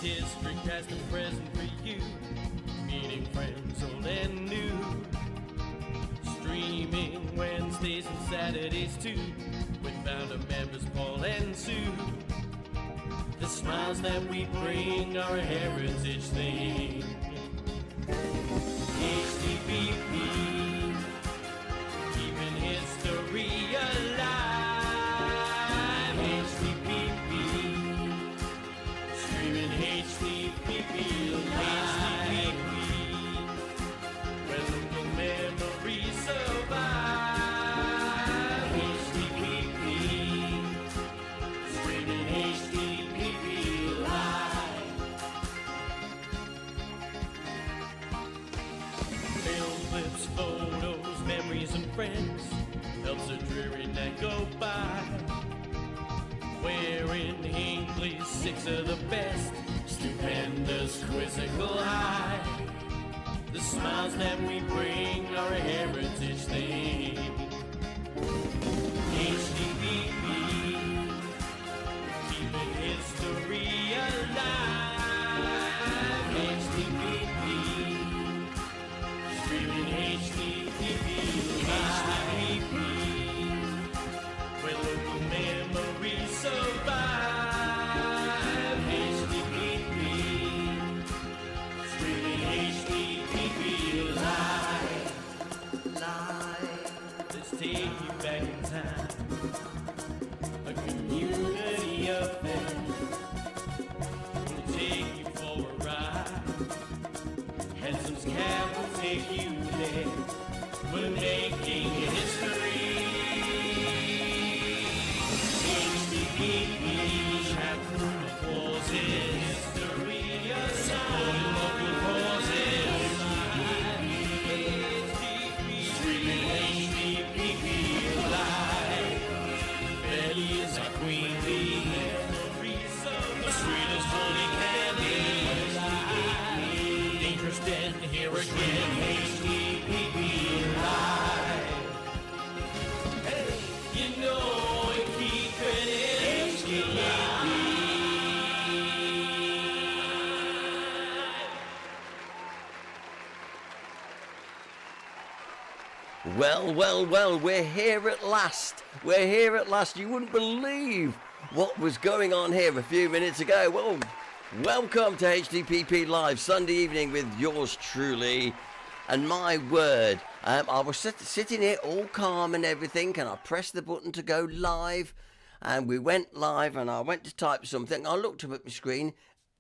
history, past and present for you, meeting friends old and new. Streaming Wednesdays and Saturdays too, with founder members Paul and Sue. The smiles that we bring are a heritage thing. HDPP, keeping history alive. HDPP, streaming HDPP live. Where local memories survive. HDPP, streaming HDPP live. Film clips, photos, memories and friends helps a dreary night go by. Wearing Hinckley's 6 of the best, stupendous quizzical high. The smiles that we bring are a heritage thing. HDPP, keeping history alive. HDPP, streaming HDPP live. Where local memories survive. HDPP, streaming HDPP live. Let's take you back in time. A community affair. We'll take you for a ride. Henson's Cab will take you there. We're making history. HDPP, chat room applauses. History aside. Local causes. Streaming HDPP live. Betty is our queen bee. The sweetest holy candy. Dangerous Den here again. HDPP live. Hey, you know we keep it HDPP. Well, we're here at last. We're here at last. You wouldn't believe what was going on here a few minutes ago. Well, welcome to HDPP Live, Sunday evening with yours truly. And my word, I was sitting here all calm and everything, and I pressed the button to go live, and we went live, and I went to type something. I looked up at my screen,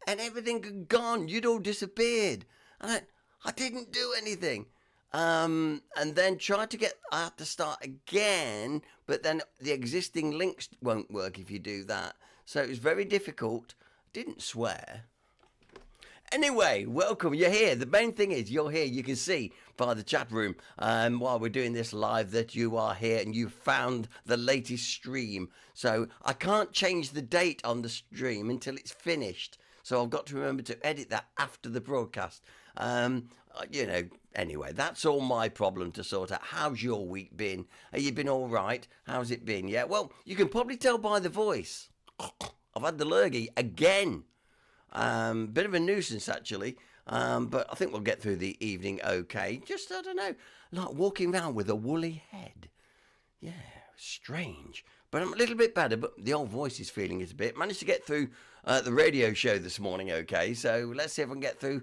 and everything had gone. You'd all disappeared. And I didn't do anything. And then I had to start again, but then the existing links won't work if you do that. So it was very difficult. Didn't swear. Anyway, welcome. You're here. The main thing is you're here. You can see by the chat room while we're doing this live that you are here and you've found the latest stream. So I can't change the date on the stream until it's finished. So I've got to remember to edit that after the broadcast. Anyway, that's all my problem to sort out. How's your week been? Have you been all right? How's it been? Yeah, well, you can probably tell by the voice. I've had the lurgy again. Bit of a nuisance, actually. But I think we'll get through the evening okay. Just, I don't know, like walking around with a woolly head. Yeah, strange. But I'm a little bit better, but the old voice is feeling it a bit. Managed to get through the radio show this morning okay, so let's see if I can get through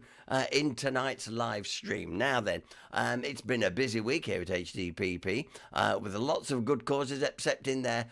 in tonight's live stream. Now then, it's been a busy week here at HDPP with lots of good causes accepting their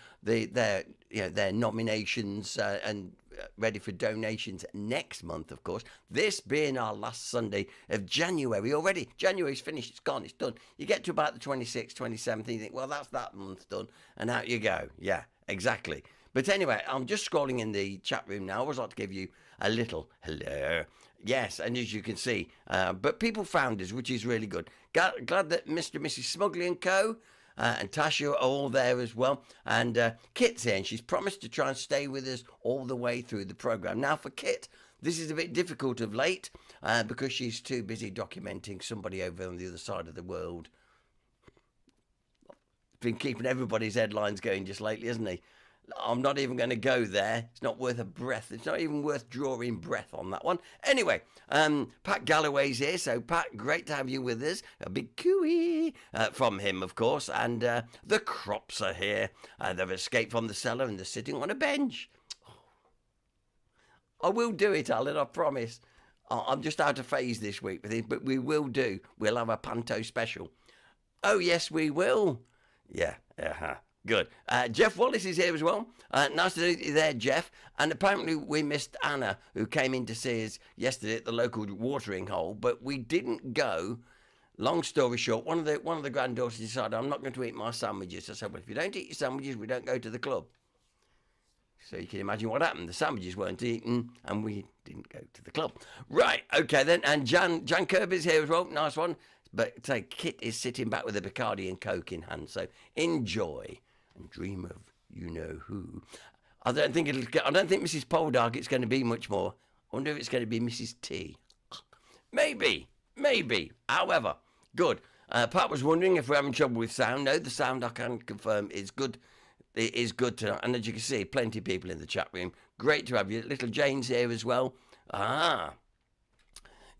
nominations and ready for donations next month, of course. This being our last Sunday of January already. January's finished, it's gone, it's done. You get to about the 26th, 27th, and you think, well, that's that month done, and out you go. Yeah, exactly. But anyway, I'm just scrolling in the chat room now. I always like to give you a little hello. Yes, and as you can see, but people found us, which is really good. Glad that Mr. and Mrs. Smuggley and Co. And Tasha are all there as well. And Kit's here, and she's promised to try and stay with us all the way through the programme. Now, for Kit, this is a bit difficult of late because she's too busy documenting somebody over on the other side of the world. Been keeping everybody's headlines going just lately, hasn't he? I'm not even going to go there. It's not worth a breath. It's not even worth drawing breath on that one. Anyway, Pat Galloway's here. So, Pat, great to have you with us. A big cooey from him, of course. And the Crops are here. They've escaped from the cellar and they're sitting on a bench. I will do it, Alan, I promise. I'm just out of phase this week with it, but we will do. We'll have a Panto special. Oh, yes, we will. Yeah, good. Jeff Wallace is here as well. Nice to see you there, Jeff. And apparently we missed Anna, who came in to see us yesterday at the local watering hole, but we didn't go. Long story short, one of the granddaughters decided, I'm not going to eat my sandwiches. I said, well, if you don't eat your sandwiches, we don't go to the club. So you can imagine what happened. The sandwiches weren't eaten, and we didn't go to the club. Right, okay then. And Jan Kirby's here as well. Nice one. But Kit is sitting back with a Bacardi and Coke in hand. So enjoy and dream of you know who. I don't think Mrs. Poldark it's going to be much more. I wonder if it's going to be Mrs. T. Maybe. However, good. Pat was wondering if we're having trouble with sound. No, the sound I can confirm is good. It is good tonight. And as you can see, plenty of people in the chat room. Great to have you. Little Jane's here as well.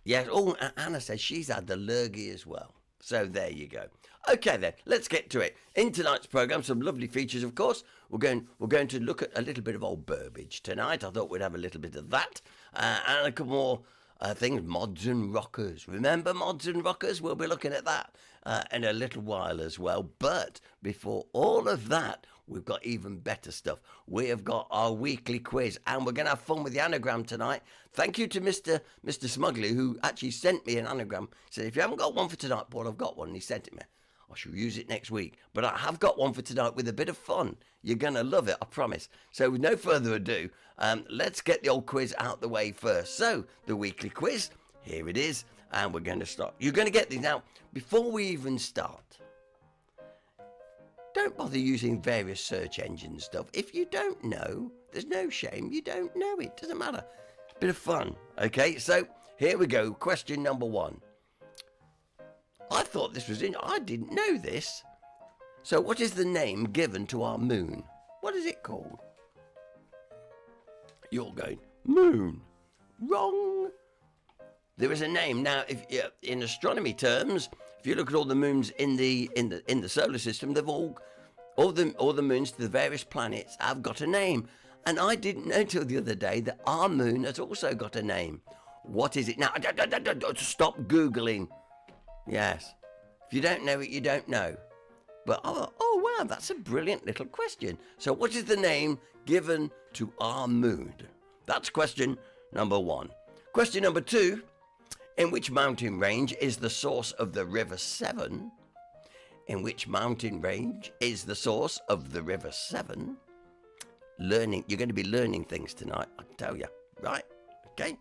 Yes. Oh, Anna says she's had the lurgy as well. So there you go. Okay then, let's get to it. In tonight's programme, some lovely features, of course. We're going to look at a little bit of old Burbage tonight. I thought we'd have a little bit of that. And a couple more things, mods and rockers. Remember mods and rockers? We'll be looking at that in a little while as well. But before all of that, we've got even better stuff. We have got our weekly quiz, and we're going to have fun with the anagram tonight. Thank you to Mr. Smuggley, who actually sent me an anagram. He said, if you haven't got one for tonight, Paul, I've got one. And he sent it me. I shall use it next week. But I have got one for tonight with a bit of fun. You're going to love it, I promise. So with no further ado, let's get the old quiz out the way first. So, the weekly quiz, here it is. And we're going to start. You're going to get these. Now, before we even start, don't bother using various search engine stuff. If you don't know, there's no shame. You don't know it. Doesn't matter. Bit of fun. Okay, so here we go. Question number 1. I thought this was in. I didn't know this. So what is the name given to our moon? What is it called? You're going, moon. Wrong. There is a name. Now, if in astronomy terms, if you look at all the moons in the solar system, they've all the moons to the various planets have got a name. And I didn't know till the other day that our moon has also got a name. What is it? Now, stop Googling. Yes. If you don't know it, you don't know. But, oh wow, that's a brilliant little question. So what is the name given to our moon? That's question number 1. Question number 2. In which mountain range is the source of the River Severn? In which mountain range is the source of the River Severn? Learning. You're going to be learning things tonight, I can tell you. Right? Okay.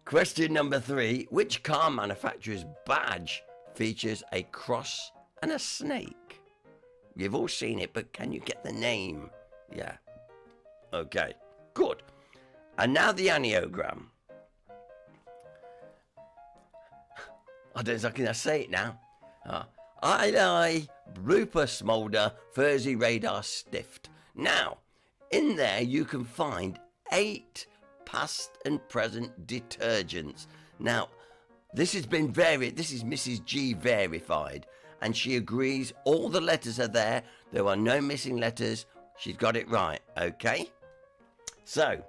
Question number 3. Which car manufacturer's badge features a cross and a snake? You've all seen it, but can you get the name? Yeah. Okay. Good. And now the aniogram. I don't know, can I say it now? I Blooper Smolder Furzy Radar Stift. Now, in there you can find 8 past and present detergents. Now, this is Mrs. G verified, and she agrees all the letters are there. There are no missing letters. She's got it right, okay? So,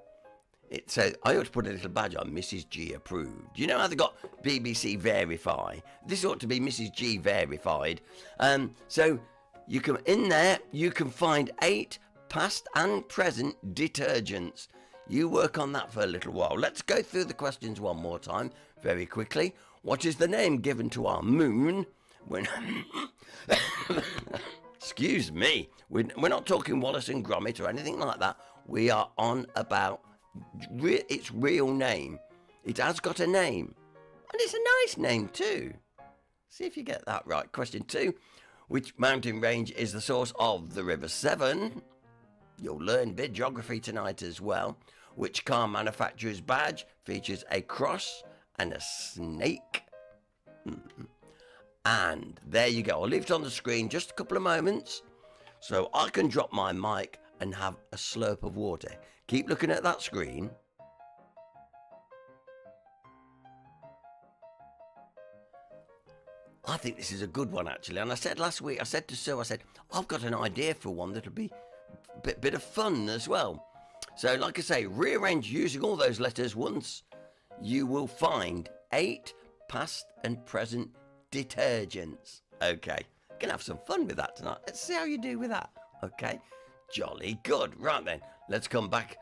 it says, I ought to put a little badge on, Mrs. G approved. You know how they got BBC Verify? This ought to be Mrs. G verified. So, you can find 8 past and present detergents. You work on that for a little while. Let's go through the questions one more time, very quickly. What is the name given to our moon when... Excuse me. We're not talking Wallace and Gromit or anything like that. We are on about its real name. It has got a name. And it's a nice name too. See if you get that right. Question 2. Which mountain range is the source of the River Severn? You'll learn bit geography tonight as well. Which car manufacturer's badge features a cross and a snake? And there you go. I'll leave it on the screen just a couple of moments So I can drop my mic and have a slurp of water. Keep looking at that screen. I think this is a good one, actually. And I said last week, I said to Sue, I said, I've got an idea for one that'll be a bit of fun as well. So, like I say, rearrange using all those letters once. You will find 8 past and present detergents. Okay, gonna have some fun with that tonight. Let's see how you do with that. Okay, jolly good. Right then, let's come back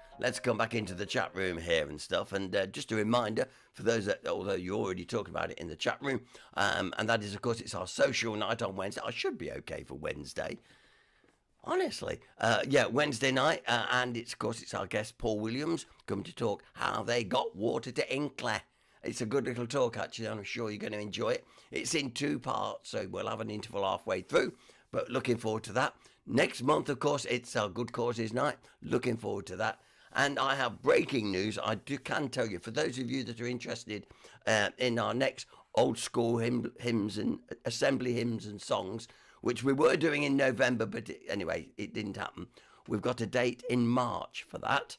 into the chat room here and stuff. And just a reminder for those that, although you're already talking about it in the chat room, and that is, of course, it's our social night on Wednesday. I should be okay for Wednesday, honestly. Wednesday night, and it's, of course, it's our guest Paul Williams coming to talk how they got water to Hinckley. It's a good little talk, actually. I'm sure you're going to enjoy it. It's in 2 parts, so we'll have an interval halfway through, but looking forward to that. Next month, of course, it's our Good Causes Night. Looking forward to that. And I have breaking news. Can tell you, for those of you that are interested in our next old school hymns and assembly hymns and songs, which we were doing in November, but anyway, it didn't happen. We've got a date in March for that,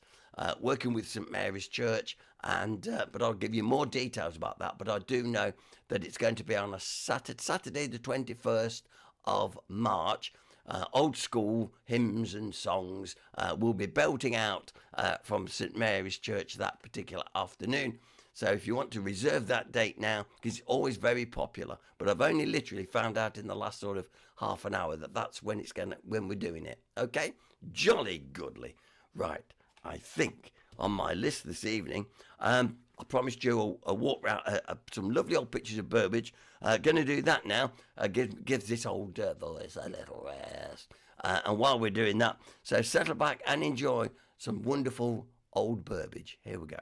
working with St Mary's Church, and but I'll give you more details about that. But I do know that it's going to be on a Saturday the 21st of March. Old school hymns and songs will be belting out from St Mary's Church that particular afternoon. So if you want to reserve that date now, because it's always very popular, but I've only literally found out in the last sort of half an hour that that's when when we're doing it. Okay, jolly goodly. Right, I think on my list this evening, I promised you a walk round, some lovely old pictures of Burbage. Going to do that now. Give this old voice a little rest. And while we're doing that, so settle back and enjoy some wonderful old Burbage. Here we go.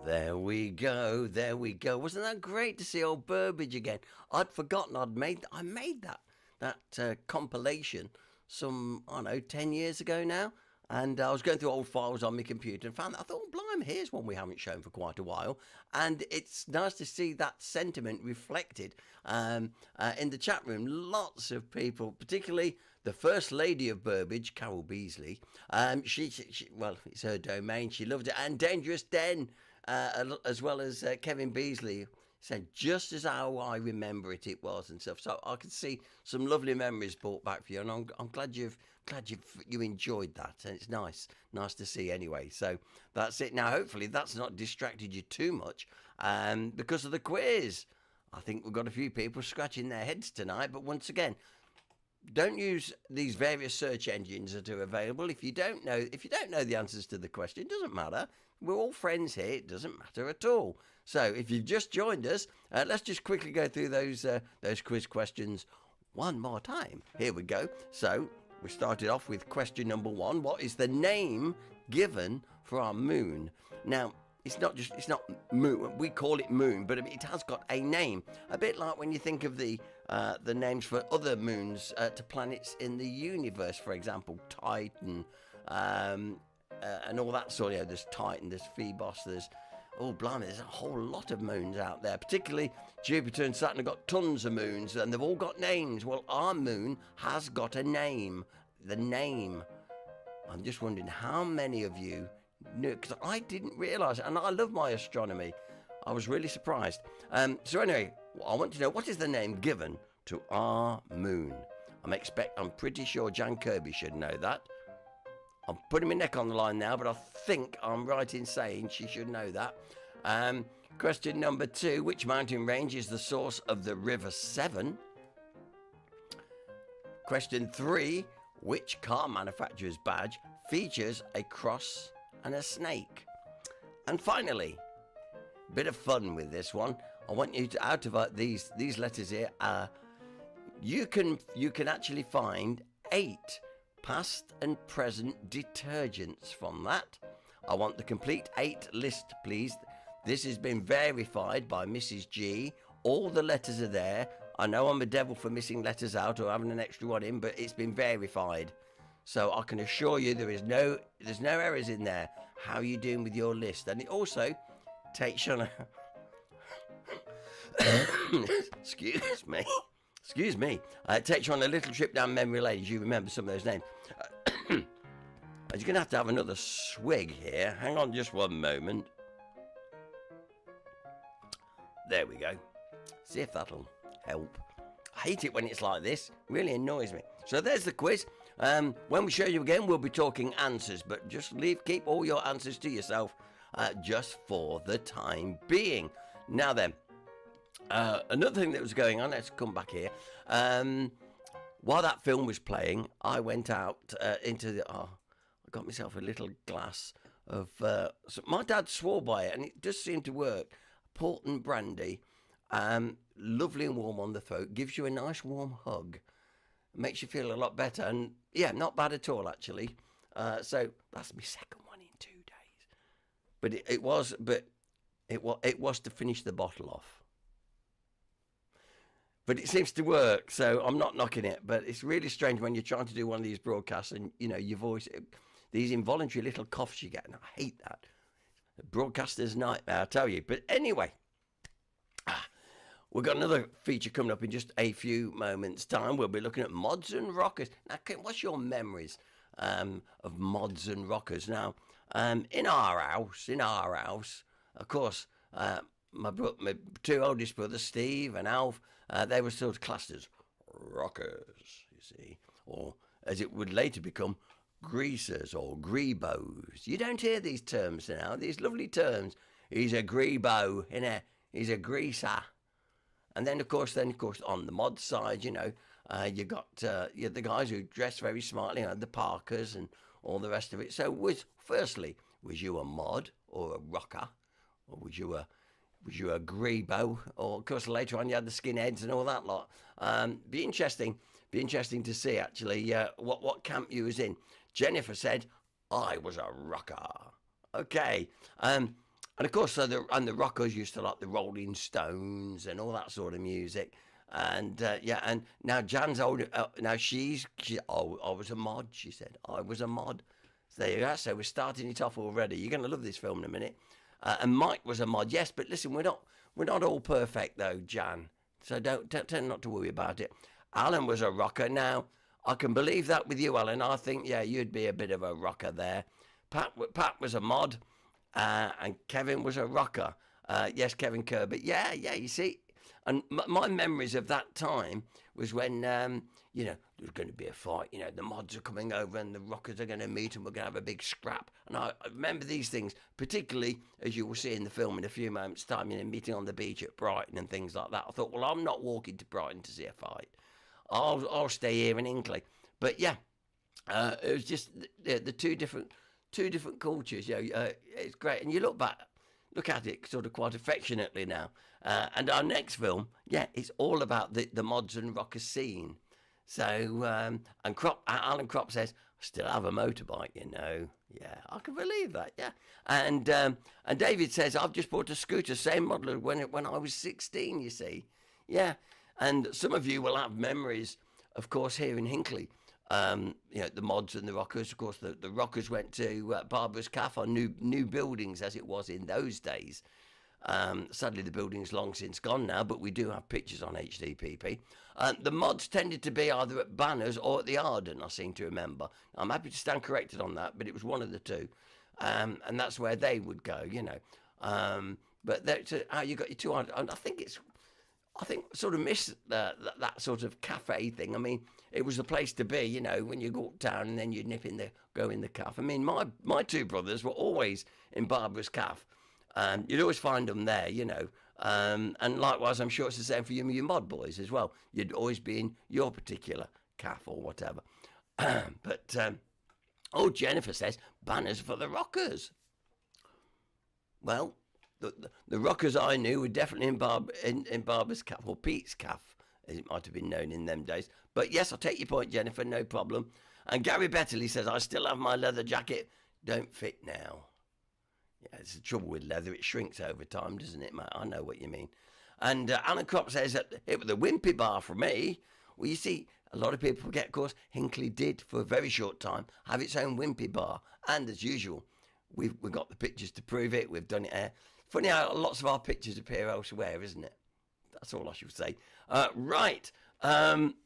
There we go. There we go. Wasn't that great to see old Burbage again? I'd forgotten I made that compilation some, I don't know, 10 years ago now. And I was going through old files on my computer and found that. I thought, oh, blimey, here's one we haven't shown for quite a while. And it's nice to see that sentiment reflected in the chat room. Lots of people, particularly the First Lady of Burbage, Carol Beasley. Well, it's her domain. She loved it. And Dangerous Den, as well as Kevin Beasley, said just as how I remember it was and stuff. So I could see some lovely memories brought back for you, and I'm glad you enjoyed that, and it's nice to see anyway. So that's it. Now hopefully that's not distracted you too much, because of the quiz. I think we've got a few people scratching their heads tonight, but once again, don't use these various search engines that are available. If you don't know the answers to the question, it doesn't matter. We're all friends here. It doesn't matter at all. So if you've just joined us, let's just quickly go through those quiz questions one more time. Here we go. So we started off with question number 1. What is the name given for our moon? Now, it's not moon. We call it moon, but it has got a name. A bit like when you think of the names for other moons to planets in the universe, for example, Titan, and all that sort of, there's Titan, there's Phoebos, there's, oh blimey, there's a whole lot of moons out there, particularly Jupiter and Saturn have got tons of moons, and they've all got names. Well, our moon has got a name. The name, I'm just wondering how many of you knew, because I didn't realise it, and I love my astronomy. I was really surprised. So anyway, I want to know, what is the name given to our moon? I'm pretty sure Jan Kirby should know that. I'm putting my neck on the line now, but I think I'm right in saying she should know that. Question number 2, which mountain range is the source of the River Severn? Question 3, which car manufacturer's badge features a cross and a snake? And finally, bit of fun with this one. I want you to, out of these letters here, you can actually find 8 past and present detergents from that. I want the complete 8 list, please. This has been verified by Mrs. G. All the letters are there. I know I'm a devil for missing letters out or having an extra one in, but it's been verified. So I can assure you there's no errors in there. How are you doing with your list? And it also takes on a excuse me. It takes you on a little trip down memory lane as you remember some of those names. You're going to have another swig here. Hang on just one moment. There we go. See if that'll help. I hate it when it's like this. It really annoys me. So there's the quiz. When we show you again, we'll be talking answers, but just keep all your answers to yourself just for the time being. Now then, another thing that was going on, let's come back here. While that film was playing, I went out into the... I got myself a little glass of... so my dad swore by it, and it just seemed to work. Port and brandy, lovely and warm on the throat, gives you a nice warm hug, makes you feel a lot better, and yeah, not bad at all actually. So that's my second one in 2 days. But it was to finish the bottle off. But it seems to work, so I'm not knocking it. But it's really strange when you're trying to do one of these broadcasts and your voice, these involuntary little coughs you get, and I hate that. Broadcaster's nightmare, I tell you. But anyway, we've got another feature coming up in just a few moments' time. We'll be looking at mods and rockers. Now, what's your memories of mods and rockers? Now, in our house, of course, my 2 oldest brothers, Steve and Alf, they were sort of classed as rockers, you see, or as it would later become, greasers or grebos. You don't hear these terms now, these lovely terms. He's a grebo, he's a greaser. And then of course on the mod side, you got the guys who dress very smartly, the Parkers and all the rest of it. So was you a mod or a rocker, or was you a grebo, or of course later on you had the skinheads and all that lot. Be interesting to see actually what camp you was in. Jennifer said I was a rocker. Okay, and of course the rockers used to like the Rolling Stones and all that sort of music. And and now Jan's older. Now she I was a mod. She said I was a mod. So there you go. So we're starting it off already. You're going to love this film in a minute. And Mike was a mod, yes, but listen, we're not all perfect though, Jan. So don't tend not to worry about it. Alan was a rocker. Now I can believe that with you, Alan. I think you'd be a bit of a rocker there. Pat was a mod, and Kevin was a rocker. Yes, Kevin Kirby. Yeah. You see, and my memories of that time was when there was going to be a fight. The mods are coming over and the rockers are going to meet and we're going to have a big scrap. And I remember these things, particularly as you will see in the film in a few moments' time. Meeting on the beach at Brighton and things like that. I thought, well, I'm not walking to Brighton to see a fight. I'll stay here in Hinckley. But yeah, it was just the two different cultures. It's great, and you look at it sort of quite affectionately now. And our next film, it's all about the mods and rockers scene. So, and Alan Kropp says, I still have a motorbike, Yeah, I can believe that, yeah. And David says, I've just bought a scooter, same model when I was 16, you see. Yeah, and some of you will have memories, of course, here in Hinckley, The mods and the rockers. Of course, the rockers went to Barbara's Cafe on new buildings as it was in those days. Sadly, the building's long since gone now, but we do have pictures on HDPP. The mods tended to be either at Banners or at the Arden, I seem to remember. I'm happy to stand corrected on that, but it was one of the two. And that's where they would go, But that's how you got your 200. And I think sort of miss that sort of cafe thing. I mean, it was the place to be, when you walk down and then you go in the cafe. I mean, my two brothers were always in Barbara's Cafe. You'd always find them there, and likewise, I'm sure it's the same for you and your mod boys as well. You'd always be in your particular cafe or whatever. But Jennifer says, banners for the rockers. Well, the rockers I knew were definitely in Barbara's Cafe, or Pete's Cafe, as it might have been known in them days. But yes, I'll take your point, Jennifer, no problem. And Gary Betterley says, I still have my leather jacket. Don't fit now. Yeah, it's the trouble with leather. It shrinks over time, doesn't it, mate? I know what you mean. And Alan Crop says that it was the wimpy bar for me. Well, you see, a lot of people forget, of course, Hinckley did, for a very short time, have its own wimpy bar. And as usual, we've got the pictures to prove it. We've done it here. Funny how lots of our pictures appear elsewhere, isn't it? That's all I should say. Right.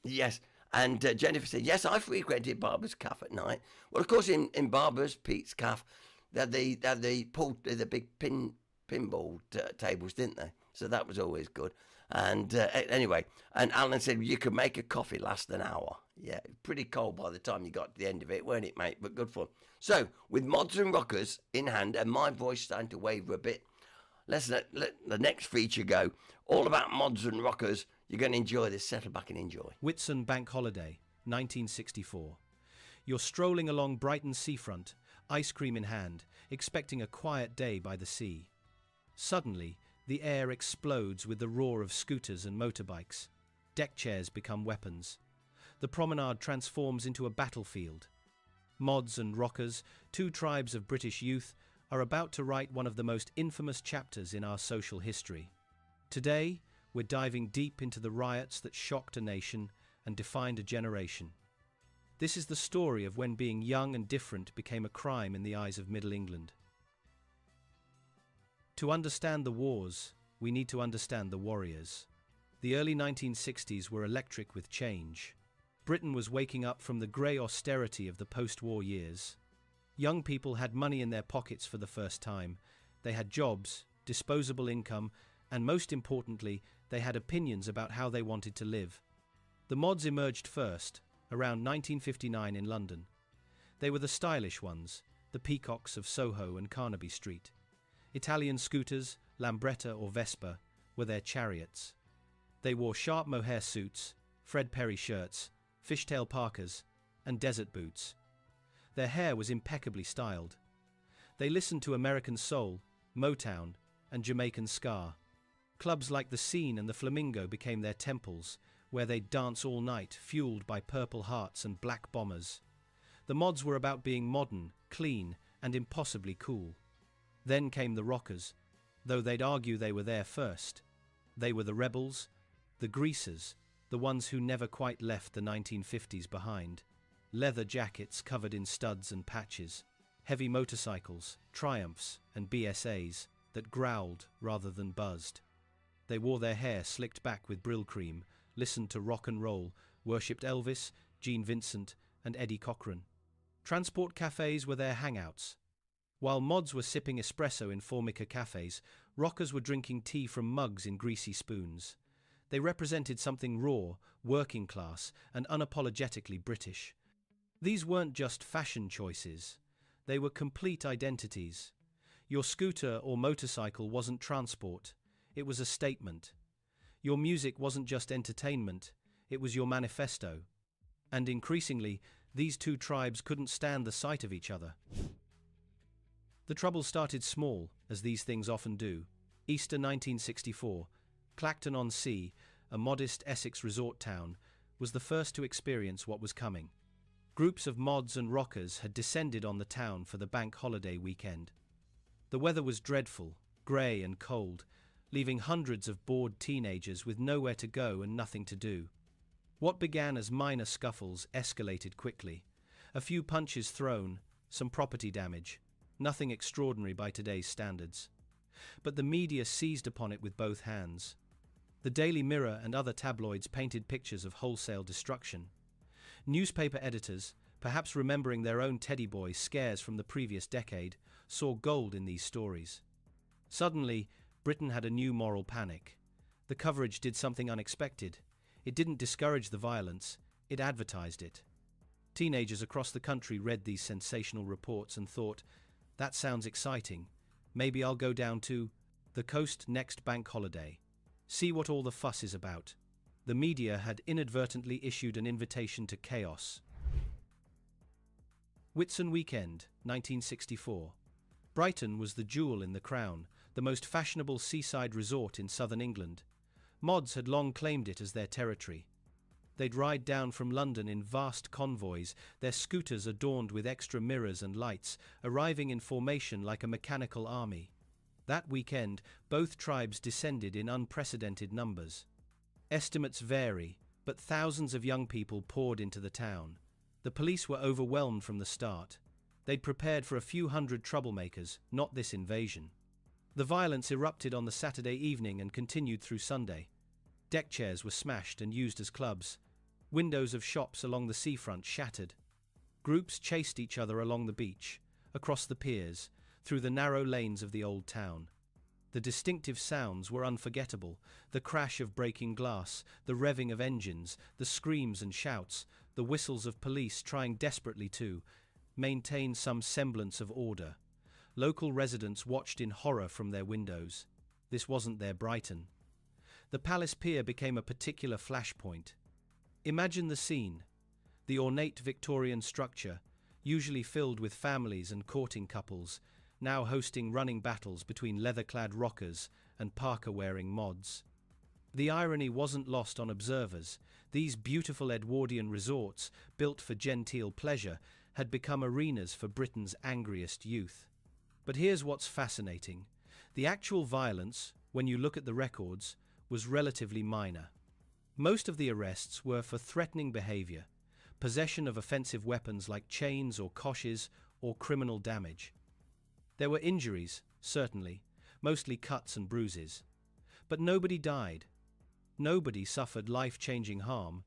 Yes. And Jennifer said, yes, I frequented Barbara's Cafe at night. Well, of course, in Barbara's, Pete's Cafe, they had the big pinball tables, didn't they? So that was always good. And anyway, and Alan said you could make a coffee last an hour. Yeah, pretty cold by the time you got to the end of it, weren't it, mate? But good fun. So, with mods and rockers in hand and my voice starting to waver a bit, let's let the next feature go. All about mods and rockers. You're going to enjoy this. Settle back and enjoy. Whitsun Bank Holiday, 1964. You're strolling along Brighton's seafront, ice cream in hand, expecting a quiet day by the sea. Suddenly, the air explodes with the roar of scooters and motorbikes. Deck chairs become weapons. The promenade transforms into a battlefield. Mods and rockers, two tribes of British youth, are about to write one of the most infamous chapters in our social history. Today, we're diving deep into the riots that shocked a nation and defined a generation. This is the story of when being young and different became a crime in the eyes of Middle England. To understand the wars, we need to understand the warriors. The early 1960s were electric with change. Britain was waking up from the grey austerity of the post-war years. Young people had money in their pockets for the first time. They had jobs, disposable income, and most importantly, they had opinions about how they wanted to live. The mods emerged first, around 1959 in London. They were the stylish ones, the peacocks of Soho and Carnaby Street. Italian scooters, Lambretta or Vespa, were their chariots. They wore sharp mohair suits, Fred Perry shirts, fishtail parkas, and desert boots. Their hair was impeccably styled. They listened to American soul, Motown, and Jamaican ska. Clubs like the Scene and the Flamingo became their temples, where they'd dance all night, fueled by Purple Hearts and Black Bombers. The mods were about being modern, clean, and impossibly cool. Then came the rockers, though they'd argue they were there first. They were the rebels, the greasers, the ones who never quite left the 1950s behind. Leather jackets covered in studs and patches, heavy motorcycles, Triumphs, and BSAs that growled rather than buzzed. They wore their hair slicked back with Brill cream, listened to rock and roll, worshipped Elvis, Gene Vincent, and Eddie Cochran. Transport cafes were their hangouts. While mods were sipping espresso in Formica cafes, rockers were drinking tea from mugs in greasy spoons. They represented something raw, working class, and unapologetically British. These weren't just fashion choices. They were complete identities. Your scooter or motorcycle wasn't transport. It was a statement. Your music wasn't just entertainment. It was your manifesto. And increasingly, these two tribes couldn't stand the sight of each other. The trouble started small, as these things often do. Easter 1964, Clacton-on-Sea, a modest Essex resort town, was the first to experience what was coming. Groups of mods and rockers had descended on the town for the bank holiday weekend. The weather was dreadful, grey and cold, leaving hundreds of bored teenagers with nowhere to go and nothing to do. What began as minor scuffles escalated quickly. A few punches thrown, some property damage, nothing extraordinary by today's standards. But the media seized upon it with both hands. The Daily Mirror and other tabloids painted pictures of wholesale destruction. Newspaper editors, perhaps remembering their own teddy boy scares from the previous decade, saw gold in these stories. Suddenly, Britain had a new moral panic. The coverage did something unexpected. It didn't discourage the violence, it advertised it. Teenagers across the country read these sensational reports and thought, "That sounds exciting. Maybe I'll go down to the coast next bank holiday. See what all the fuss is about." The media had inadvertently issued an invitation to chaos. Whitsun Weekend, 1964. Brighton was the jewel in the crown, the most fashionable seaside resort in southern England. Mods had long claimed it as their territory. They'd ride down from London in vast convoys, their scooters adorned with extra mirrors and lights, arriving in formation like a mechanical army. That weekend, both tribes descended in unprecedented numbers. Estimates vary, but thousands of young people poured into the town. The police were overwhelmed from the start. They'd prepared for a few hundred troublemakers, not this invasion. The violence erupted on the Saturday evening and continued through Sunday. Deck chairs were smashed and used as clubs. Windows of shops along the seafront shattered. Groups chased each other along the beach, across the piers, through the narrow lanes of the old town. The distinctive sounds were unforgettable: the crash of breaking glass, the revving of engines, the screams and shouts, the whistles of police trying desperately to maintain some semblance of order. Local residents watched in horror from their windows. This wasn't their Brighton. The Palace Pier became a particular flashpoint. Imagine the scene. The ornate Victorian structure, usually filled with families and courting couples, now hosting running battles between leather-clad rockers and parka-wearing mods. The irony wasn't lost on observers. These beautiful Edwardian resorts, built for genteel pleasure, had become arenas for Britain's angriest youth. But here's what's fascinating. The actual violence, when you look at the records, was relatively minor. Most of the arrests were for threatening behavior, possession of offensive weapons like chains or koshes, or criminal damage. There were injuries, certainly, mostly cuts and bruises. But nobody died. Nobody suffered life-changing harm.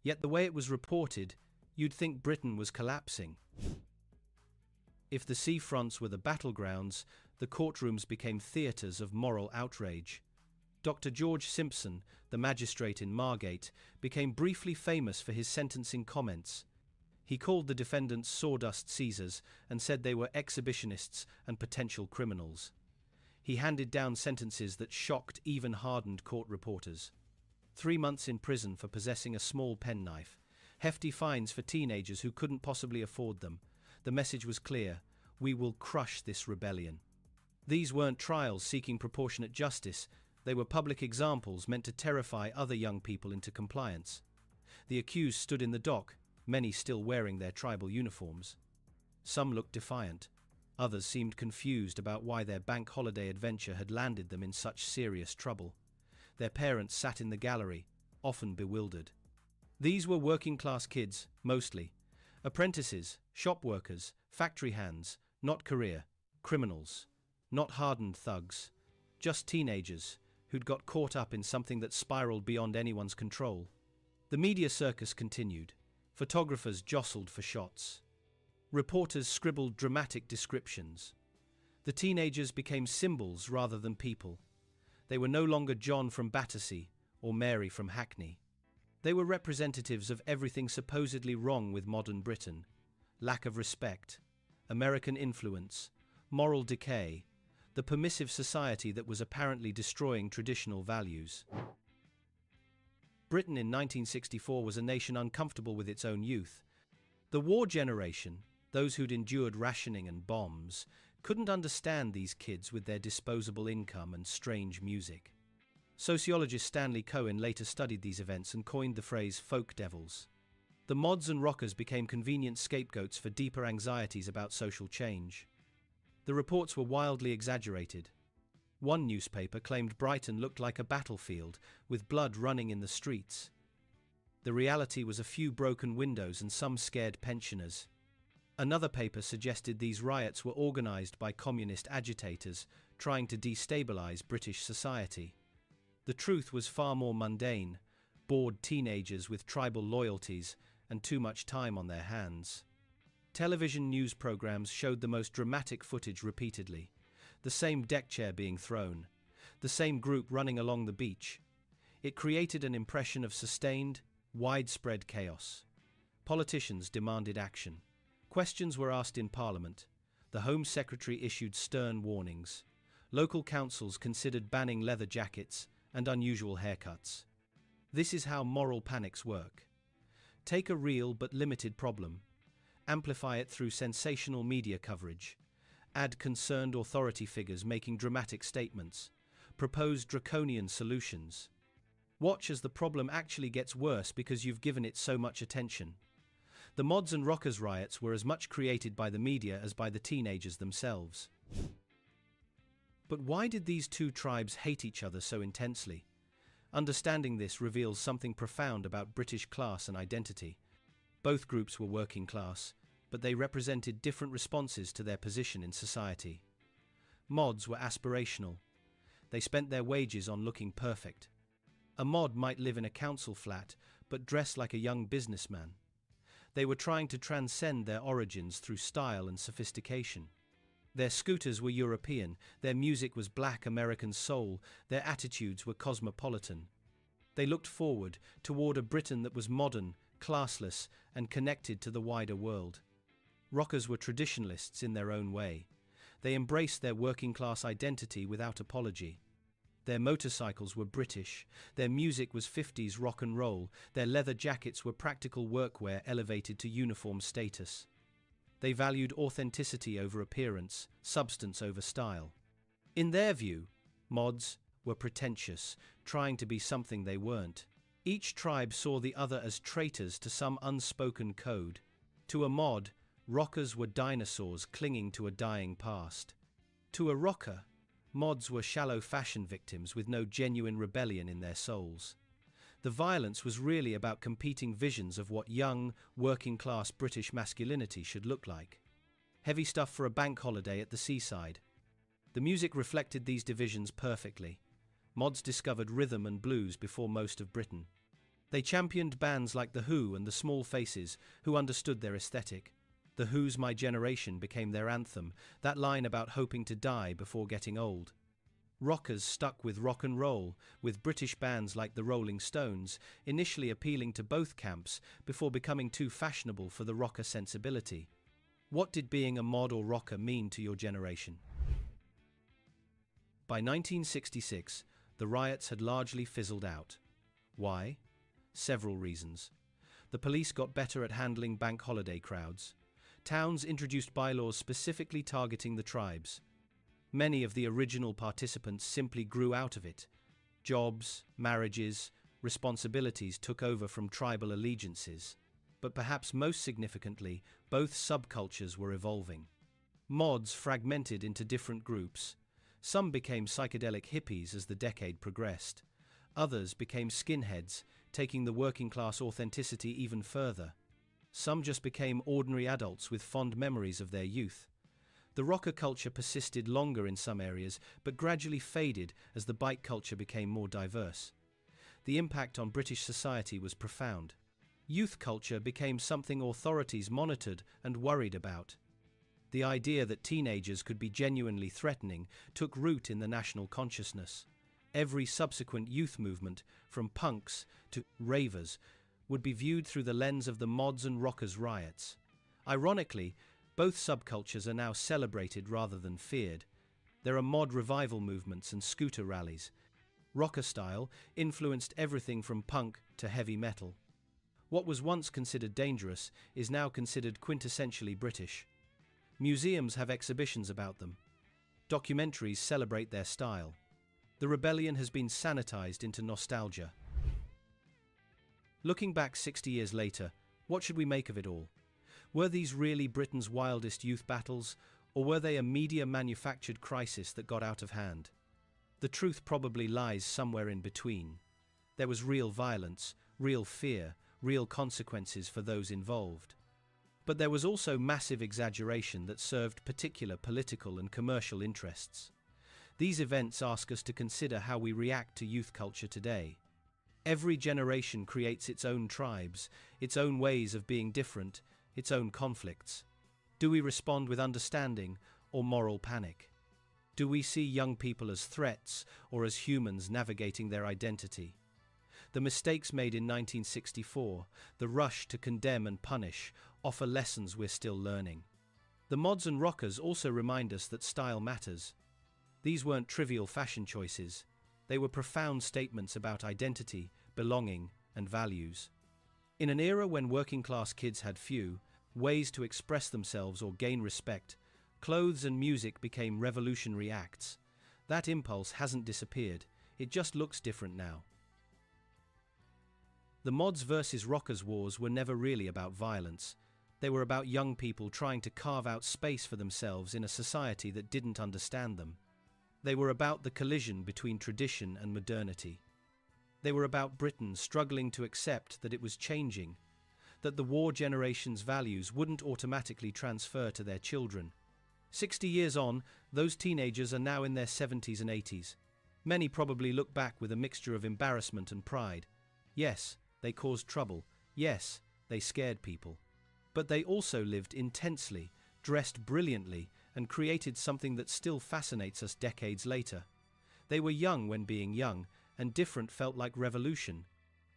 Yet the way it was reported, you'd think Britain was collapsing. If the seafronts were the battlegrounds, the courtrooms became theatres of moral outrage. Dr. George Simpson, the magistrate in Margate, became briefly famous for his sentencing comments. He called the defendants sawdust Caesars and said they were exhibitionists and potential criminals. He handed down sentences that shocked even hardened court reporters. 3 months in prison for possessing a small penknife, hefty fines for teenagers who couldn't possibly afford them. The message was clear: we will crush this rebellion. These weren't trials seeking proportionate justice. They were public examples meant to terrify other young people into compliance. The accused stood in the dock, many still wearing their tribal uniforms. Some looked defiant. Others seemed confused about why their bank holiday adventure had landed them in such serious trouble. Their parents sat in the gallery, often bewildered. These were working-class kids, mostly. Apprentices, shop workers, factory hands, not career criminals, not hardened thugs, just teenagers who'd got caught up in something that spiraled beyond anyone's control. The media circus continued. Photographers jostled for shots. Reporters scribbled dramatic descriptions. The teenagers became symbols rather than people. They were no longer John from Battersea or Mary from Hackney. They were representatives of everything supposedly wrong with modern Britain: lack of respect, American influence, moral decay, the permissive society that was apparently destroying traditional values. Britain in 1964 was a nation uncomfortable with its own youth. The war generation, those who'd endured rationing and bombs, couldn't understand these kids with their disposable income and strange music. Sociologist Stanley Cohen later studied these events and coined the phrase folk devils. The mods and rockers became convenient scapegoats for deeper anxieties about social change. The reports were wildly exaggerated. One newspaper claimed Brighton looked like a battlefield, with blood running in the streets. The reality was a few broken windows and some scared pensioners. Another paper suggested these riots were organized by communist agitators trying to destabilize British society. The truth was far more mundane: bored teenagers with tribal loyalties and too much time on their hands. Television news programs showed the most dramatic footage repeatedly: the same deck chair being thrown, the same group running along the beach. It created an impression of sustained, widespread chaos. Politicians demanded action. Questions were asked in Parliament. The Home Secretary issued stern warnings. Local councils considered banning leather jackets and unusual haircuts. This is how moral panics work. Take a real but limited problem, amplify it through sensational media coverage, add concerned authority figures making dramatic statements, propose draconian solutions. Watch as the problem actually gets worse because you've given it so much attention. The mods and rockers riots were as much created by the media as by the teenagers themselves. But why did these two tribes hate each other so intensely? Understanding this reveals something profound about British class and identity. Both groups were working class, but they represented different responses to their position in society. Mods were aspirational. They spent their wages on looking perfect. A mod might live in a council flat, but dress like a young businessman. They were trying to transcend their origins through style and sophistication. Their scooters were European, their music was black American soul, their attitudes were cosmopolitan. They looked forward, toward a Britain that was modern, classless, and connected to the wider world. Rockers were traditionalists in their own way. They embraced their working-class identity without apology. Their motorcycles were British, their music was 50s rock and roll, their leather jackets were practical workwear elevated to uniform status. They valued authenticity over appearance, substance over style. In their view, mods were pretentious, trying to be something they weren't. Each tribe saw the other as traitors to some unspoken code. To a mod, rockers were dinosaurs clinging to a dying past. To a rocker, mods were shallow fashion victims with no genuine rebellion in their souls. The violence was really about competing visions of what young, working-class British masculinity should look like. Heavy stuff for a bank holiday at the seaside. The music reflected these divisions perfectly. Mods discovered rhythm and blues before most of Britain. They championed bands like The Who and the Small Faces, who understood their aesthetic. The Who's My Generation became their anthem, that line about hoping to die before getting old. Rockers stuck with rock and roll, with British bands like the Rolling Stones, initially appealing to both camps before becoming too fashionable for the rocker sensibility. What did being a mod or rocker mean to your generation? By 1966, the riots had largely fizzled out. Why? Several reasons. The police got better at handling bank holiday crowds. Towns introduced bylaws specifically targeting the tribes. Many of the original participants simply grew out of it. Jobs, marriages, responsibilities took over from tribal allegiances. But perhaps most significantly, both subcultures were evolving. Mods fragmented into different groups. Some became psychedelic hippies as the decade progressed. Others became skinheads, taking the working-class authenticity even further. Some just became ordinary adults with fond memories of their youth. The rocker culture persisted longer in some areas, but gradually faded as the bike culture became more diverse. The impact on British society was profound. Youth culture became something authorities monitored and worried about. The idea that teenagers could be genuinely threatening took root in the national consciousness. Every subsequent youth movement, from punks to ravers, would be viewed through the lens of the mods and rockers riots. Ironically, both subcultures are now celebrated rather than feared. There are mod revival movements and scooter rallies. Rocker style influenced everything from punk to heavy metal. What was once considered dangerous is now considered quintessentially British. Museums have exhibitions about them. Documentaries celebrate their style. The rebellion has been sanitized into nostalgia. Looking back 60 years later, what should we make of it all? Were these really Britain's wildest youth battles, or were they a media-manufactured crisis that got out of hand? The truth probably lies somewhere in between. There was real violence, real fear, real consequences for those involved. But there was also massive exaggeration that served particular political and commercial interests. These events ask us to consider how we react to youth culture today. Every generation creates its own tribes, its own ways of being different, its own conflicts. Do we respond with understanding or moral panic? Do we see young people as threats or as humans navigating their identity? The mistakes made in 1964, the rush to condemn and punish, offer lessons we're still learning. The mods and rockers also remind us that style matters. These weren't trivial fashion choices. They were profound statements about identity, belonging, and values. In an era when working-class kids had few ways to express themselves or gain respect, clothes and music became revolutionary acts. That impulse hasn't disappeared, it just looks different now. The mods versus rockers wars were never really about violence. They were about young people trying to carve out space for themselves in a society that didn't understand them. They were about the collision between tradition and modernity. They were about Britain struggling to accept that it was changing, that the war generation's values wouldn't automatically transfer to their children. 60 years on, those teenagers are now in their 70s and 80s. Many probably look back with a mixture of embarrassment and pride. Yes, they caused trouble. Yes, they scared people. But they also lived intensely, dressed brilliantly, and created something that still fascinates us decades later. They were young when being young, and different felt like revolution.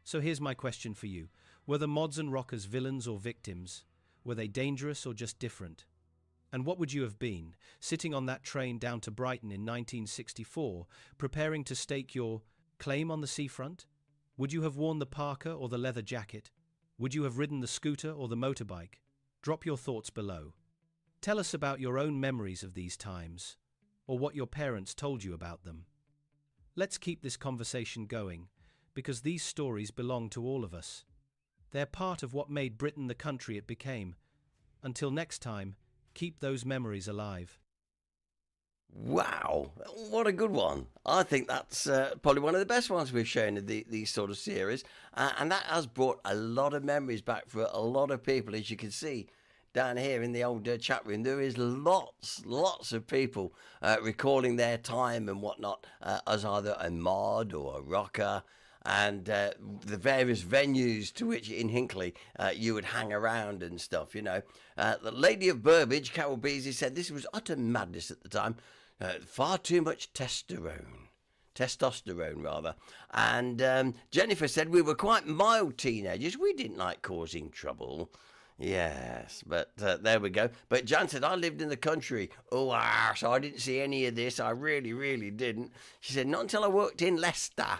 So here's my question for you. Were the mods and rockers villains or victims? Were they dangerous or just different? And what would you have been, sitting on that train down to Brighton in 1964, preparing to stake your claim on the seafront? Would you have worn the parka or the leather jacket? Would you have ridden the scooter or the motorbike? Drop your thoughts below. Tell us about your own memories of these times, or what your parents told you about them. Let's keep this conversation going, because these stories belong to all of us. They're part of what made Britain the country it became. Until next time, keep those memories alive. Wow, what a good one. I think that's probably one of the best ones we've shown in these sort of series. And that has brought a lot of memories back for a lot of people. As you can see down here in the old chat room, there is lots of people recalling their time and whatnot as either a mod or a rocker. And the various venues to which in Hinckley you would hang around and stuff, you know. The Lady of Burbage, Carol Beasley, said this was utter madness at the time. Far too much testosterone, rather. And Jennifer said we were quite mild teenagers. We didn't like causing trouble. Yes, but there we go. But Jan said, I lived in the country. Oh, so I didn't see any of this. I really didn't. She said, not until I worked in Leicester.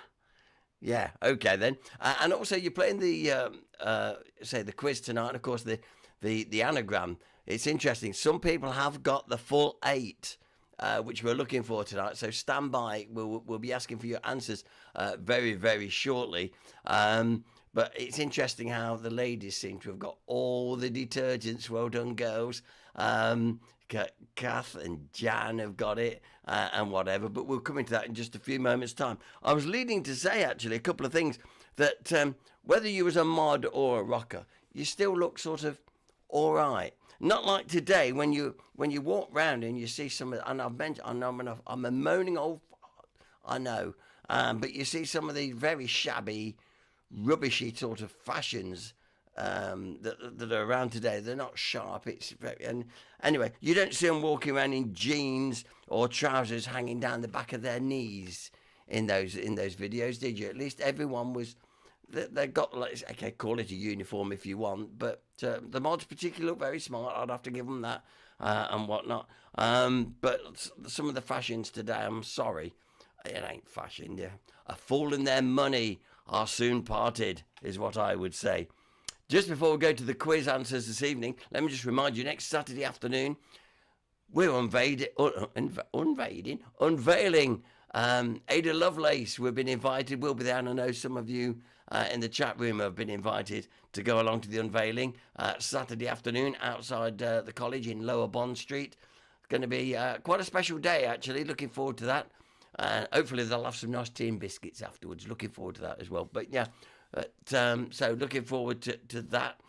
Yeah, okay then. And also you're playing the quiz tonight, and of course the anagram. It's interesting. Some people have got the full 8, which we're looking for tonight. So stand by. We'll be asking for your answers very shortly. But it's interesting how the ladies seem to have got all the detergents. Well done, girls. Kath and Jan have got it and whatever, but we'll come into that in just a few moments' time. I was leading to say, actually, a couple of things, that whether you was a mod or a rocker, you still look sort of all right. Not like today when you walk round and you see some of, and I'm a moaning old, I know, but you see some of these very shabby, rubbishy sort of fashions that are around today. They're not sharp. It's very, and anyway, you don't see them walking around in jeans or trousers hanging down the back of their knees in those videos, did you? At least everyone was. They got, like, okay, call it a uniform if you want, but the mods particularly look very smart. I'd have to give them that and whatnot. But some of the fashions today, I'm sorry, it ain't fashion. Yeah, a fool and their money are soon parted, is what I would say. Just before we go to the quiz answers this evening, let me just remind you, next Saturday afternoon, we're unveiling Ada Lovelace. We've been invited. We'll be there, and I know some of you in the chat room have been invited to go along to the unveiling Saturday afternoon outside the college in Lower Bond Street. It's going to be quite a special day, actually. Looking forward to that. Hopefully they'll have some nice tea and biscuits afterwards. Looking forward to that as well. But yeah, But so looking forward to that.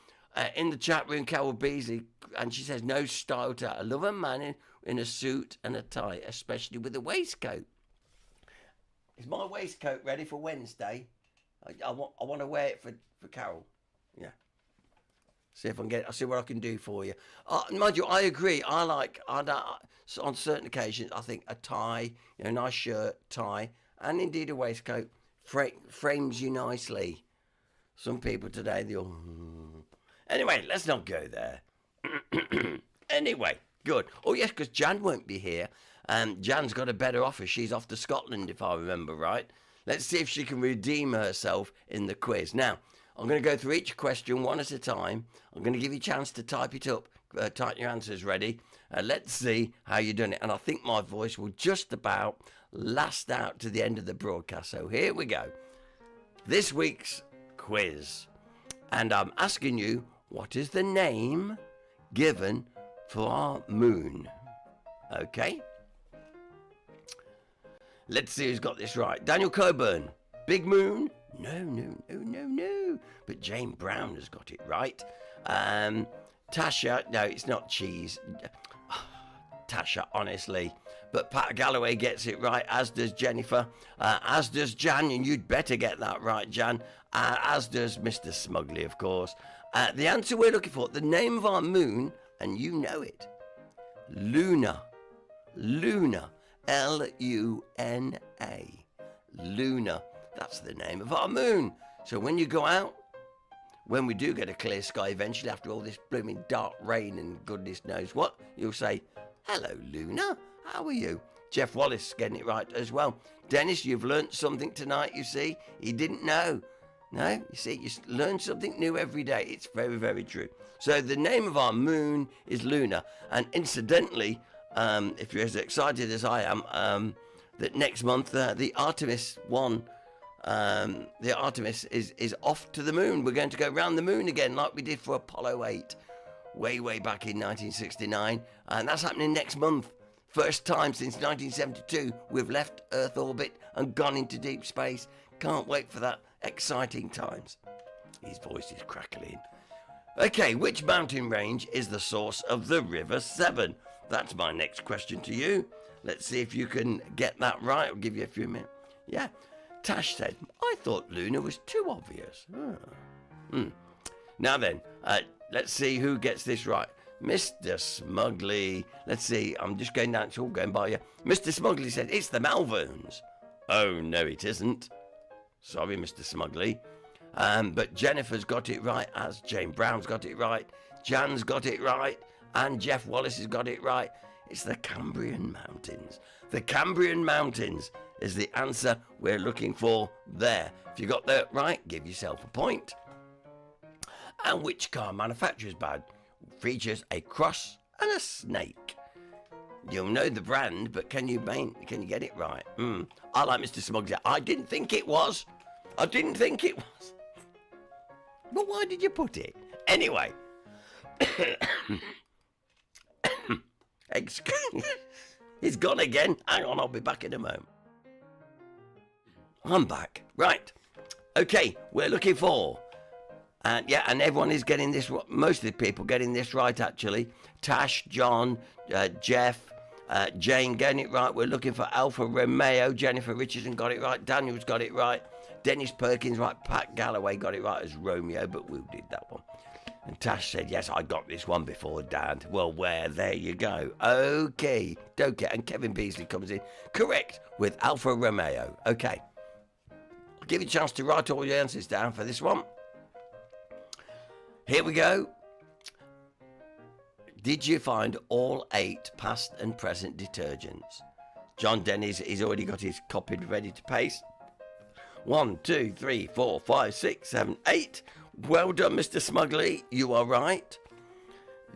In the chat room, Carol Beasley, and she says, no style to I love a man in a suit and a tie, especially with a waistcoat. Is my waistcoat ready for Wednesday? I want to wear it for Carol. Yeah. See if I can get it. I'll see what I can do for you. Mind you, I agree. On certain occasions, I think a tie, nice shirt, tie, and indeed a waistcoat frames you nicely. Some people today, they'll... Anyway, let's not go there. Anyway, good. Oh, yes, because Jan won't be here. Jan's got a better offer. She's off to Scotland, if I remember right. Let's see if she can redeem herself in the quiz. Now, I'm going to go through each question one at a time. I'm going to give you a chance to type it up, type your answers ready. Let's see how you're doing it. And I think my voice will just about last out to the end of the broadcast. So here we go. This week's quiz. And I'm asking you, what is the name given for our moon? Okay. Let's see who's got this right. Daniel Coburn, big moon? No. But Jane Brown has got it right. Tasha, no, it's not cheese. Tasha, honestly. But Pat Galloway gets it right, as does Jennifer, as does Jan, and you'd better get that right, Jan, as does Mr. Smugly, of course. The answer we're looking for, the name of our moon, and you know it, Luna. Luna. L-U-N-A. Luna. That's the name of our moon. So when you go out, when we do get a clear sky eventually, after all this blooming dark rain and goodness knows what, you'll say, hello, Luna. How are you? Jeff Wallace getting it right as well. Dennis, you've learnt something tonight, you see. He didn't know. No, you see, you learn something new every day. It's very, very true. So the name of our moon is Luna. And incidentally, if you're as excited as I am, that next month the Artemis 1, the Artemis is off to the moon. We're going to go round the moon again like we did for Apollo 8 way back in 1969. And that's happening next month. First time since 1972 we've left Earth orbit and gone into deep space. Can't wait for that. Exciting times. His voice is crackling. Okay, which mountain range is the source of the River Severn? That's my next question to you. Let's see if you can get that right. I'll give you a few minutes. Yeah. Tash said, I thought Luna was too obvious. Now then, let's see who gets this right. Mr. Smugly. Let's see. I'm just going down. It's all going by you. Mr. Smugly said, it's the Malverns. Oh, no, it isn't. Sorry, Mr. Smugly. But Jennifer's got it right, as Jane Brown's got it right. Jan's got it right. And Jeff Wallace has got it right. It's the Cambrian Mountains. The Cambrian Mountains is the answer we're looking for there. If you got that right, give yourself a point. And which car manufacturer's badge features a cross and a snake? You'll know the brand, but can you get it right? I like Mr. Smugly. I didn't think it was. But why did you put it? Anyway. Excuse. He's gone again. Hang on, I'll be back in a moment. I'm back. Right. Okay, we're looking for. And everyone is getting this. Most of the people getting this right, actually. Tash, John, Jeff, Jane getting it right. We're looking for Alfa Romeo. Jennifer Richardson got it right. Daniel's got it right. Dennis Perkins right. Pat Galloway got it right as Romeo, but Will did that one. And Tash said, yes, I got this one before, Dad. Well, there you go. Okay. And Kevin Beasley comes in. Correct, with Alfa Romeo. Okay. I'll give you a chance to write all your answers down for this one. Here we go. Did you find all 8 past and present detergents? John Dennis, he's already got his copied ready to paste. 1, 2, 3, 4, 5, 6, 7, 8. Well done, Mr. Smugly. You are right.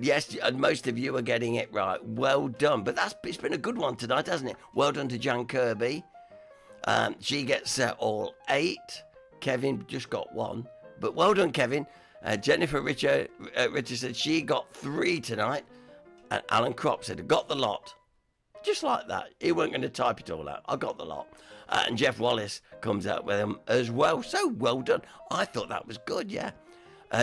Yes, and most of you are getting it right. Well done. But it's been a good one tonight, hasn't it? Well done to Jan Kirby. She gets all 8. Kevin just got 1. But well done, Kevin. Jennifer Richardson, she got 3 tonight. And Alan Kropp said, got the lot. just like that. He weren't going to type it all out. I got the lot. And Jeff Wallace comes out with them as well. So well done. I thought that was good, yeah.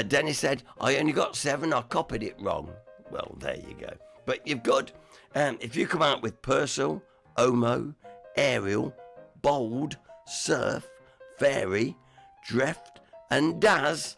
Dennis said, I only got 7. I copied it wrong. Well, there you go. But you've got, if you come out with Purcell, Omo, Ariel, Bold, Surf, Fairy, Drift, and Daz,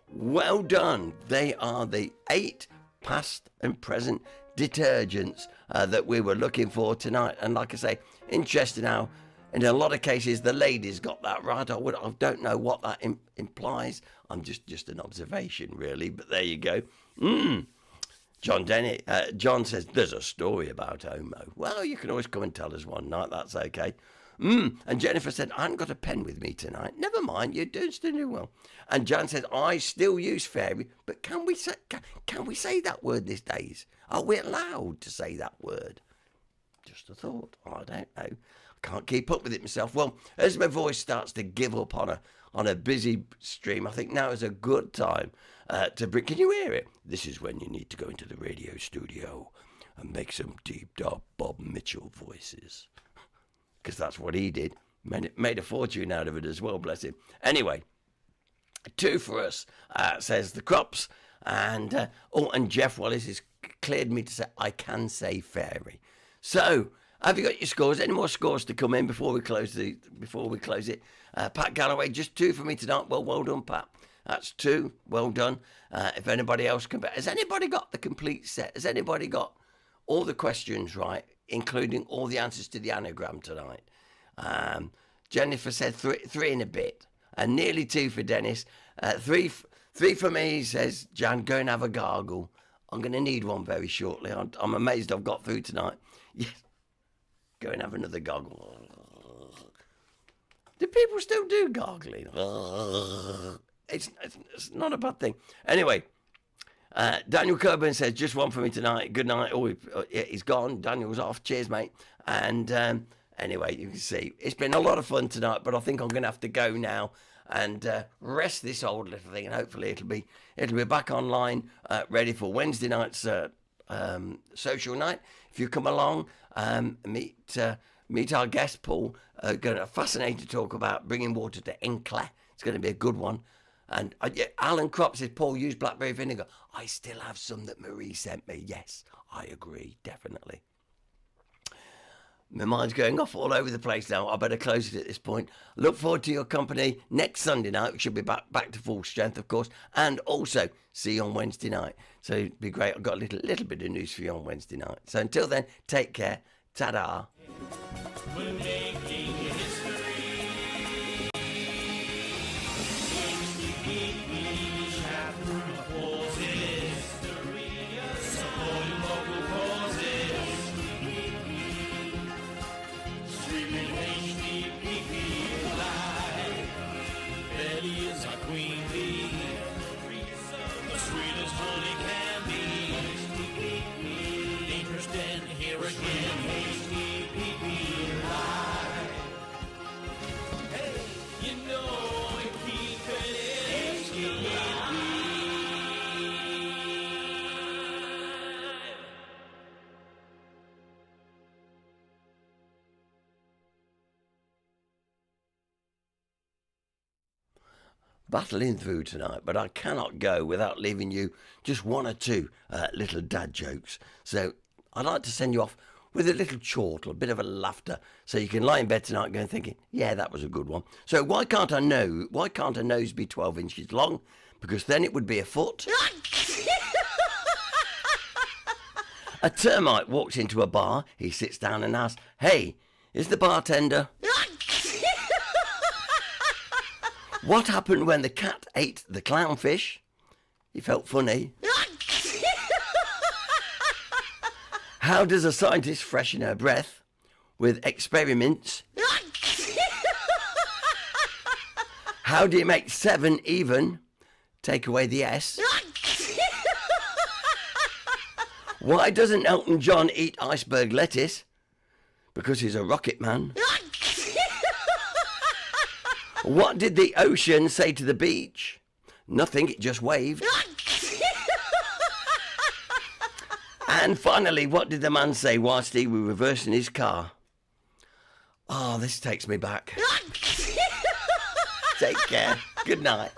well done. They are the 8 past and present detergents that we were looking for tonight. And like I say, interesting how in a lot of cases the ladies got that right. I don't know what that implies. I'm just an observation really, but there you go. John says there's a story about Omo. Well, you can always come and tell us one night. That's okay. And Jennifer said, I haven't got a pen with me tonight. Never mind, you're still doing well. And Jan says, I still use fairy, but can we say that word these days? Are we allowed to say that word? Just a thought. I don't know. I can't keep up with it myself. Well, as my voice starts to give up on a busy stream, I think now is a good time to bring. Can you hear it? This is when you need to go into the radio studio and make some deep, dark Bob Mitchell voices. Because that's what he did. Made a fortune out of it as well, bless him. Anyway, 2 for us, says the Crops. And Jeff Wallace has cleared me to say, I can say fairy. So, have you got your scores? Any more scores to come in before we close it? Pat Galloway, just 2 for me tonight. Well done, Pat. That's 2. Well done. If anybody else can... Has anybody got the complete set? Has anybody got all the questions right, including all the answers to the anagram tonight? Jennifer said 3 and a bit. And nearly 2 for Dennis. 3 for me, says Jan. Go and have a gargle. I'm going to need one very shortly. I'm amazed I've got through tonight. Yes. Go and have another gargle. Do people still do gargling? It's not a bad thing. Anyway, Daniel Coburn says, just 1 for me tonight. Good night. Oh, he's gone. Daniel's off. Cheers, mate. And anyway, you can see, it's been a lot of fun tonight, but I think I'm going to have to go now and rest this old little thing, and hopefully it'll be back online, ready for Wednesday night's social night. If you come along, meet our guest Paul. Going to fascinating talk about bringing water to Hinckley. It's going to be a good one. And Alan Crop says, Paul, use blackberry vinegar. I still have some that Marie sent me. Yes, I agree, definitely. My mind's going off all over the place now. I better close it at this point. Look forward to your company next Sunday night. We should be back to full strength, of course. And also, see you on Wednesday night. So it'd be great. I've got a little bit of news for you on Wednesday night. So until then, take care. Ta-da. We're making history. HDPP chapter causes supporting local causes. Streaming HDPP live. Betty is our queen bee. The sweetest honey can be. Interesting here again. HDPP live. Hey, you know we keep it HDPP. Battling through tonight, but I cannot go without leaving you just 1 or 2 little dad jokes. So I'd like to send you off with a little chortle, a bit of a laughter, so you can lie in bed tonight going thinking, yeah, that was a good one. So why can't a nose be 12 inches long? Because then it would be a foot. A termite walks into a bar. He sits down and asks, hey, is the bartender... What happened when the cat ate the clownfish? He felt funny. How does a scientist freshen her breath? With experiments. How do you make 7 even? Take away the S. Why doesn't Elton John eat iceberg lettuce? Because he's a rocket man. What did the ocean say to the beach? Nothing, it just waved. And finally, what did the man say whilst he was reversing his car? Oh, this takes me back. Take care. Good night.